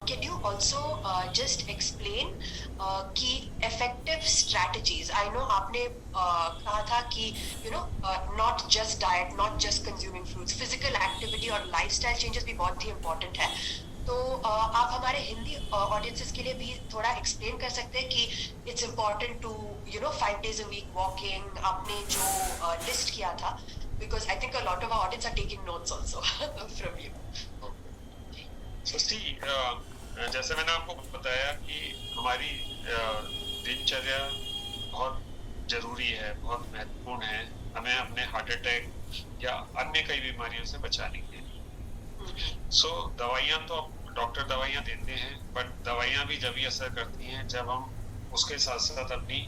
Can you also just explain कि effective strategies? I know आपने कहा था कि not just diet, not just consuming fruits, physical activity और lifestyle changes भी बहुत ही important है. तो आप हमारे हिंदी ऑडियंसेस के लिए भी थोड़ा एक्सप्लेन कर सकते हैं कि it's important to 5 days a week walking आपने जो लिस्ट किया था, because I think a lot of our audience are taking notes also from you. So see, जैसे मैंने आपको बताया कि हमारी दिनचर्या बहुत जरूरी है, बहुत महत्वपूर्ण है हमें अपने हार्ट अटैक या अन्य कई बीमारियों से बचाने के लिए. सो दवाइयाँ तो डॉक्टर दवाइयाँ देते हैं, बट दवाइयाँ भी जब ही असर करती हैं जब हम उसके साथ साथ अपनी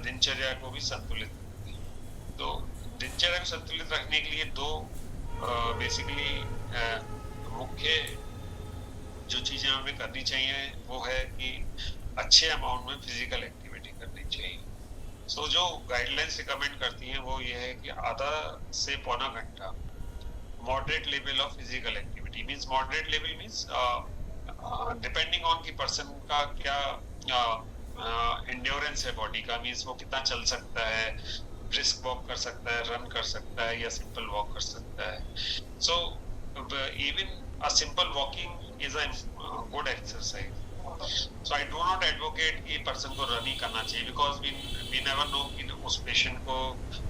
दिनचर्या को भी संतुलित रखते हैं. तो दिनचर्या को संतुलित रखने के लिए दो बेसिकली मुख्य जो चीजें हमें करनी चाहिए वो है कि अच्छे अमाउंट में फिजिकल एक्टिविटी करनी चाहिए. सो जो गाइडलाइंस रिकमेंड करती हैं वो ये है कि आधा से पौना घंटा moderate level of physical activity. Means moderate level means depending on की पर्सन का क्या एंड्योरेंस है बॉडी का. मींस वो कितना चल सकता है, ब्रिस्क वॉक कर सकता है, रन कर सकता है या सिंपल वॉक कर सकता है. So even a simple walking is a good exercise. So I do not advocate कि person को रन ही करना चाहिए, because we never know कि उस patient को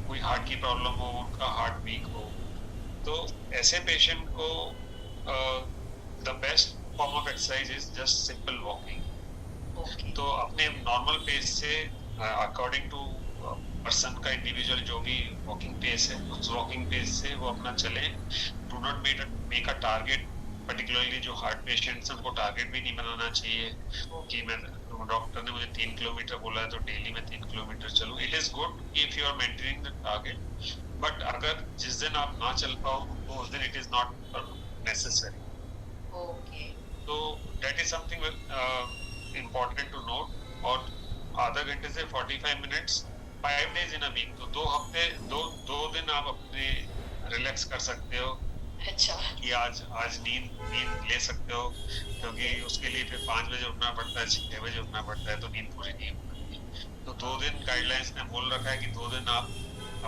कोई हार्ट की प्रॉब्लम हो, उनका हार्ट वीक हो. तो ऐसे patient को the best form of exercise is just simple walking. Okay. तो अपने नॉर्मल पेस से अकॉर्डिंग टू पर्सन का इंडिविजुअल जो भी वॉकिंग पेस है उस वॉकिंग पेस से वो अपना चले. Do not make a target. Particularly जो हार्ट पेशेंट्स हैं उनको टारगेट भी नहीं बनाना चाहिए कि मैं डॉक्टर ने मुझे 3 किलोमीटर बोला है तो डेली मैं 3 किलोमीटर चलूं. It is good if you are maintaining the target, but अगर जिस दिन आप ना चल पाओ तो उस दिन it is not necessary. Okay. तो that is something important to note. और आधा घंटे से 45 minutes 5 days in a week. तो 2 हफ्ते दो दिन आप अपने रिलैक्स कर सकते हो. अच्छा. कि आज नींद ले सकते हो, क्योंकि उसके लिए फिर 5 बजे उठना पड़ता है, 6 बजे उठना पड़ता है, तो नींद पूरी नहीं हो पाती. तो 2 दिन गाइडलाइंस ने बोल रखा है कि 2 दिन आप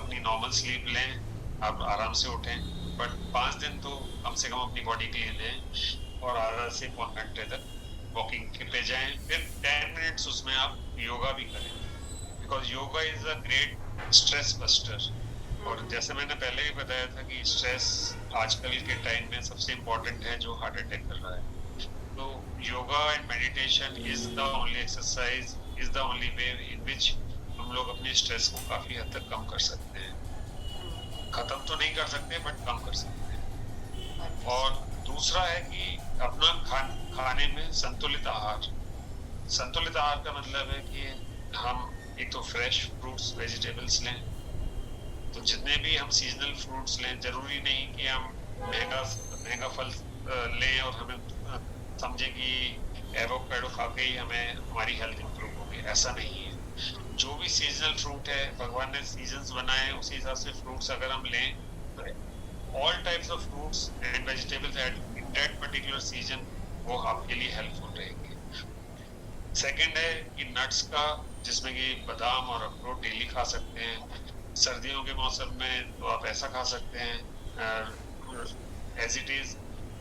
अपनी नॉर्मल स्लीप लें, आप आराम से उठें, बट 5 दिन तो कम से कम अपनी बॉडी के लिए लें और आधा से पौन घंटे तक वॉकिंग पे जाएं. फिर 10 मिनट्स उसमें आप योगा भी करें, because yoga is a great stress buster. और जैसे मैंने पहले भी बताया था कि स्ट्रेस आजकल के टाइम में सबसे इम्पोर्टेंट है जो हार्ट अटैक कर रहा है. तो yoga and meditation is the only exercise, is the only way in which हम लोग अपने स्ट्रेस को काफी हद तक कम कर सकते हैं. खत्म तो नहीं कर सकते बट कम कर सकते हैं. और दूसरा है कि अपना खाने में संतुलित आहार. संतुलित आहार का मतलब है कि हम एक तो फ्रेश फ्रूट्स वेजिटेबल्स लें. तो जितने भी हम सीजनल फ्रूट्स लें, जरूरी नहीं कि हम महंगा फल लें और हमें समझे कि एवोकाडो खा के ही हमें हमारी हेल्थ इंप्रूव होगी. ऐसा नहीं है. जो भी सीजनल फ्रूट है, भगवान ने सीजन्स बनाए उसी हिसाब से फ्रूट्स अगर हम लें तो all types of fruits and vegetables in that particular season वो आपके लिए हेल्पफुल रहेंगे. सेकंड है कि नट्स का, जिसमें कि बादाम और अखरोट डेली खा सकते हैं. सर्दियों के मौसम में तो आप ऐसा खा सकते हैं एज इट इज.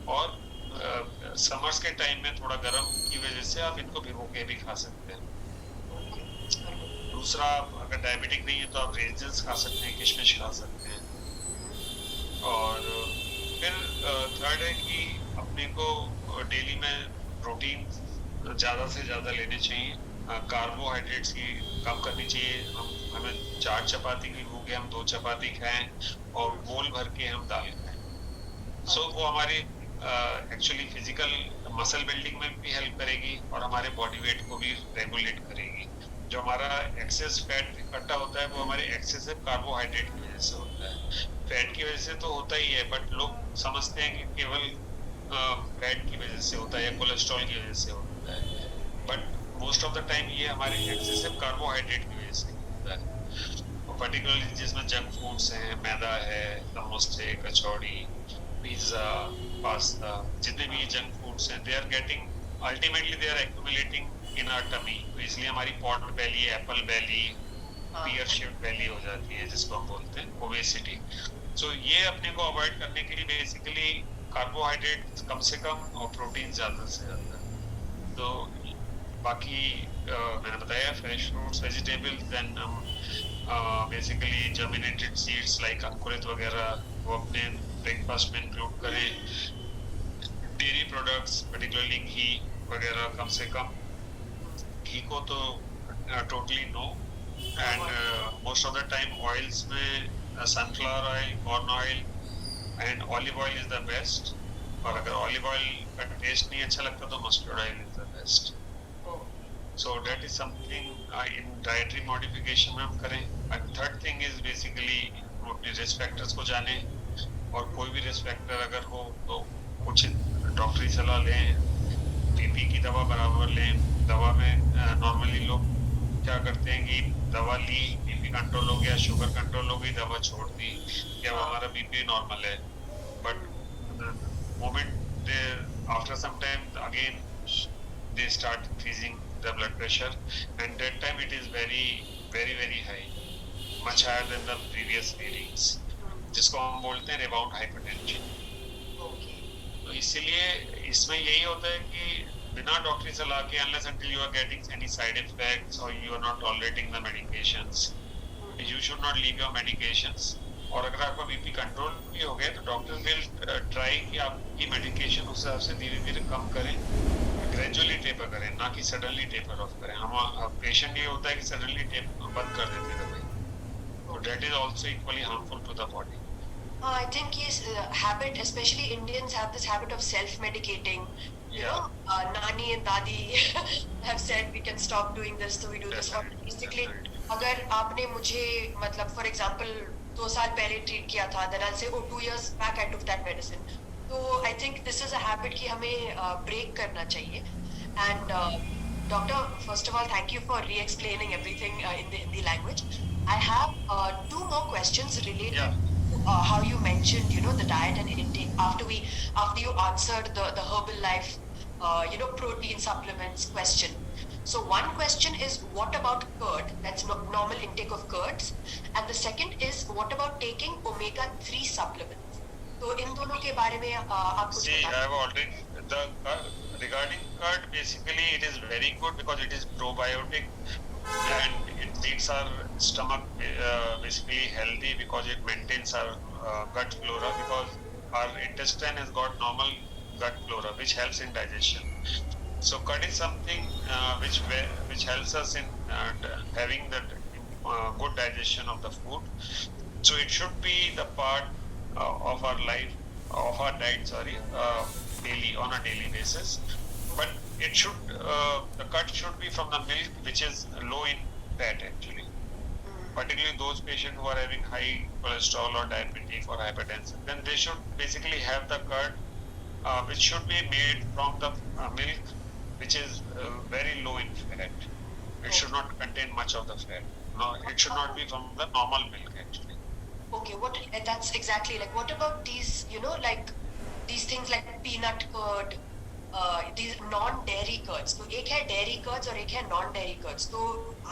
और समर्स के टाइम में थोड़ा गर्म की वजह से आप इनको भिगो के भी खा सकते हैं. दूसरा, अगर डायबिटिक नहीं है तो आप रेजिन्स खा सकते हैं, किशमिश खा सकते हैं. और फिर थर्ड है कि अपने को डेली में प्रोटीन ज़्यादा से ज़्यादा लेने चाहिए. कार्बोहाइड्रेट्स की कम करनी चाहिए. हमें 4 चपाती की भूख है, हम 2 चपाती खाएं और बोल भर के हम दाल खाएं. सो वो हमारी एक्चुअली फिजिकल मसल बिल्डिंग में भी हेल्प करेगी और हमारे बॉडी वेट को भी रेगुलेट करेगी. जो हमारा एक्सेस फैट इकट्ठा होता है वो हमारे एक्सेसिव कार्बोहाइड्रेट की वजह से होता है. फैट की वजह से तो होता ही है, बट लोग समझते हैं कि केवल फैट की वजह से होता है या कोलेस्ट्रॉल की वजह से होता है, but most of the time ये हमारे एक्सेसिव कार्बोहाइड्रेट की वजह से होता है. और पर्टिकुलरली जिसमें जंक फूड्स हैं, मैदा है, समोसे, कचौड़ी, पिज्ज़ा, पास्ता, जितने भी जंक फूड फ्रूट्स हैं, they are getting ultimately they are accumulating in our tummy, तो इसलिए हमारी pot belly, apple belly, pear shaped belly हो जाती है, जिसको हम बोलते हैं ओबेसिटी। सो ये अपने को अवॉइड करने के लिए बेसिकली कार्बोहाइड्रेट कम से कम और प्रोटीन ज्यादा से ज्यादा। तो बाकी मैंने बताया फ्रेश फ्रूट्स, वेजिटेबल्स, देन हम बेसिकली जर्मिनेटेड सीड्स लाइक अंकुरित वगैरह वो अपने ब्रेकफास्ट में इंक्लूड करें। डेयरी प्रोडक्ट्स पर्टिकुलरली घी वगैरह कम से कम, घी को तो totally no, and most of the time oils में sunflower oil, corn oil and olive oil is the best, और अगर ऑलिव ऑयल का टेस्ट नहीं अच्छा लगता तो mustard oil is the best. So that is something in dietary modification में हम करें। And third thing is basically अपने risk factors को जाने, और कोई भी risk factor अगर हो तो कुछ डॉक्टरी सलाह लें, बीपी की दवा बराबर लें। दवा में नॉर्मली लोग क्या करते हैं कि दवा ली, बीपी कंट्रोल हो गया, शुगर कंट्रोल हो गई, दवा छोड़ दी, क्या हमारा बीपी नॉर्मल है। But moment after some time again they start increasing the blood pressure, and that time it is very high, much higher than the previous readings, जिसको हम बोलते हैं rebound hypertension। तो इसीलिए इसमें यही होता है कि बिना डॉक्टरी सलाह के, unless until you are getting any side effects or you are not tolerating the medications, you should not leave your medications। और अगर आपका बीपी कंट्रोल भी हो गया तो डॉक्टर विल ट्राई कि आपकी मेडिकेशन उस हिसाब से धीरे धीरे कम करें, ग्रेजुअली टेपर करें, ना कि सडनली टेपर ऑफ करें। हम पेशेंट ये होता है कि सडनली बंद कर देते हैं दवाई, तो that is also equally harmful to the body. I think yes, habit, especially Indians have this habit of self-medicating. You know, Nani and Dadi have said we can stop doing this, so we do this. और basically, अगर आपने मुझे मतलब for example 2 साल पहले treat किया था, then I'll say oh 2 years back I took that medicine. तो I think this is a habit कि हमें break करना चाहिए. And doctor, first of all, thank you for re-explaining everything in the Hindi language. I have 2 more questions related to how you mentioned, you know, the diet and intake after you answered the Herbalife, you know, protein supplements question. So one question is, what about curd? That's normal intake of curds. And the second is, what about taking omega-3 supplements? तो इन दोनों के बारे में आप कुछ बताइए। I have already regarding curd, basically it is very good because it is probiotic and it makes our stomach basically healthy because it maintains our gut flora, because our intestine has got normal gut flora which helps in digestion. So curd is something which helps us in having the good digestion of the food. So it should be the part of our life, of our diet, daily, on a daily basis. But it should the curd should be from the milk which is low in fat actually. Particularly those patients who are having high cholesterol or diabetic or hypertension, then they should basically have the curd which should be made from the milk which is very low in fat. It should not contain much of the fat. No, it should not be from the normal milk actually. Okay, that's exactly like, what about these, you know, like these things like peanut curd, these non-dairy curds? तो एक है dairy curds और एक है non-dairy curds. तो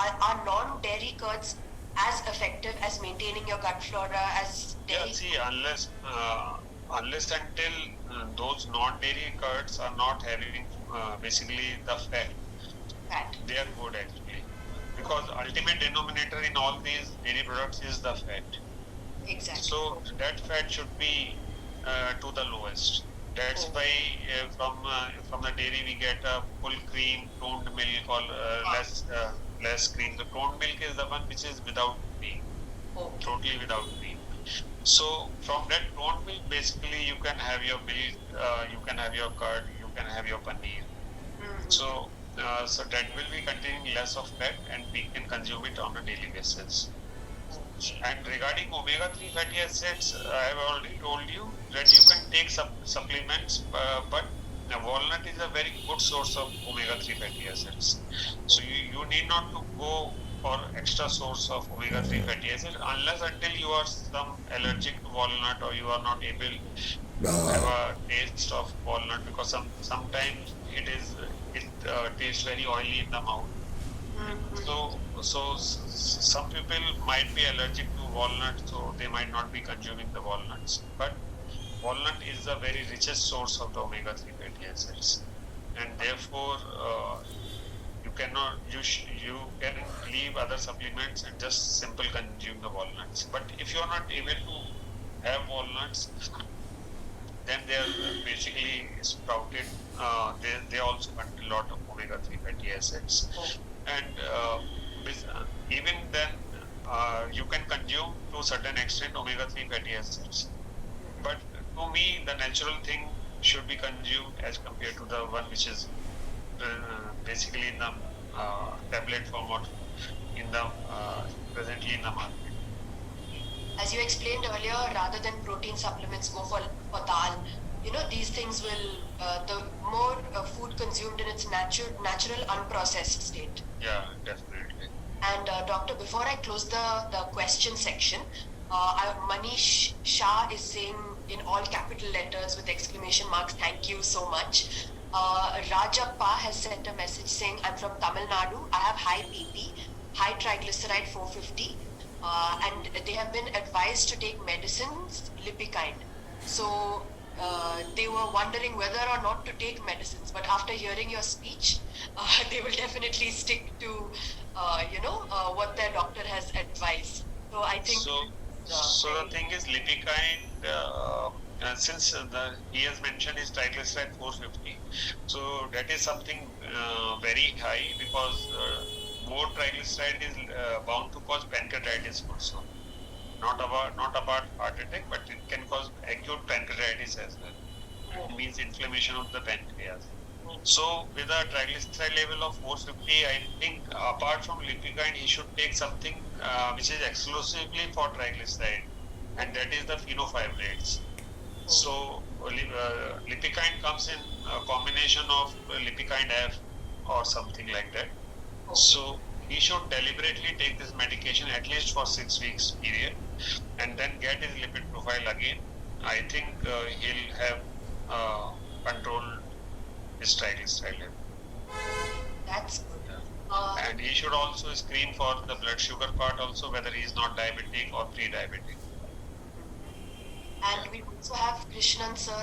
are non-dairy curds as effective as maintaining your gut flora as dairy? Yeah, see, unless until those non-dairy curds are not having basically the fat, they are good actually, because ultimate denominator in all these dairy products is the fat. Exactly. So that fat should be to the lowest. That's why from the dairy we get a full cream toned milk or less cream. The toned milk is the one which is without cream, totally without cream. So from that toned milk, basically you can have your milk, you can have your curd, you can have your paneer. So that will be containing less of fat and we can consume it on a daily basis. And regarding omega-3 fatty acids, I have already told you that you can take supplements, but walnut is a very good source of omega-3 fatty acids. So you need not to go for extra source of omega-3 fatty acids unless until you are some allergic to walnut or you are not able have a taste of walnut, because sometimes it tastes very oily in the mouth. So some people might be allergic to walnuts, so they might not be consuming the walnuts. But walnut is the very richest source of the omega-3 fatty acids, and therefore you can leave other supplements and just simple consume the walnuts. But if you are not able to have walnuts, then they are basically sprouted. They also contain a lot of omega-3 fatty acids, and even then you can consume to a certain extent omega-3 fatty acids. But to me, the natural thing should be consumed as compared to the one which is basically in the tablet form or in the presently in the market. As you explained earlier, rather than protein supplements, go for dal. These things will the more food consumed in its natural unprocessed state. Yeah, definitely. And doctor, before I close the question section, Manish Shah is saying in all capital letters with exclamation marks, thank you so much. Rajappa has sent a message saying, I'm from Tamil Nadu. I have high BP, high triglyceride 450, and they have been advised to take medicines, Lipikind. So they were wondering whether or not to take medicines, but after hearing your speech, they will definitely stick to what their doctor has advised. So I think. So the thing is, Lipikind, since he has mentioned his triglyceride 450, so that is something very high, because more triglyceride is bound to cause pancreatitis also. Not about heart attack, but it can cause acute pancreatitis as well. It means inflammation of the pancreas. So with a triglyceride level of 450, I think apart from Lipikind, he should take something which is exclusively for triglyceride, and that is the fenofibrates. So Lipikind comes in a combination of Lipikind F or something like that. So he should deliberately take this medication at least for 6 weeks period, and then get his lipid profile again. I think he'll have controlled his triglyceride level. That's good. And he should also screen for the blood sugar part also, whether he is not diabetic or pre-diabetic. And we also have Krishnan sir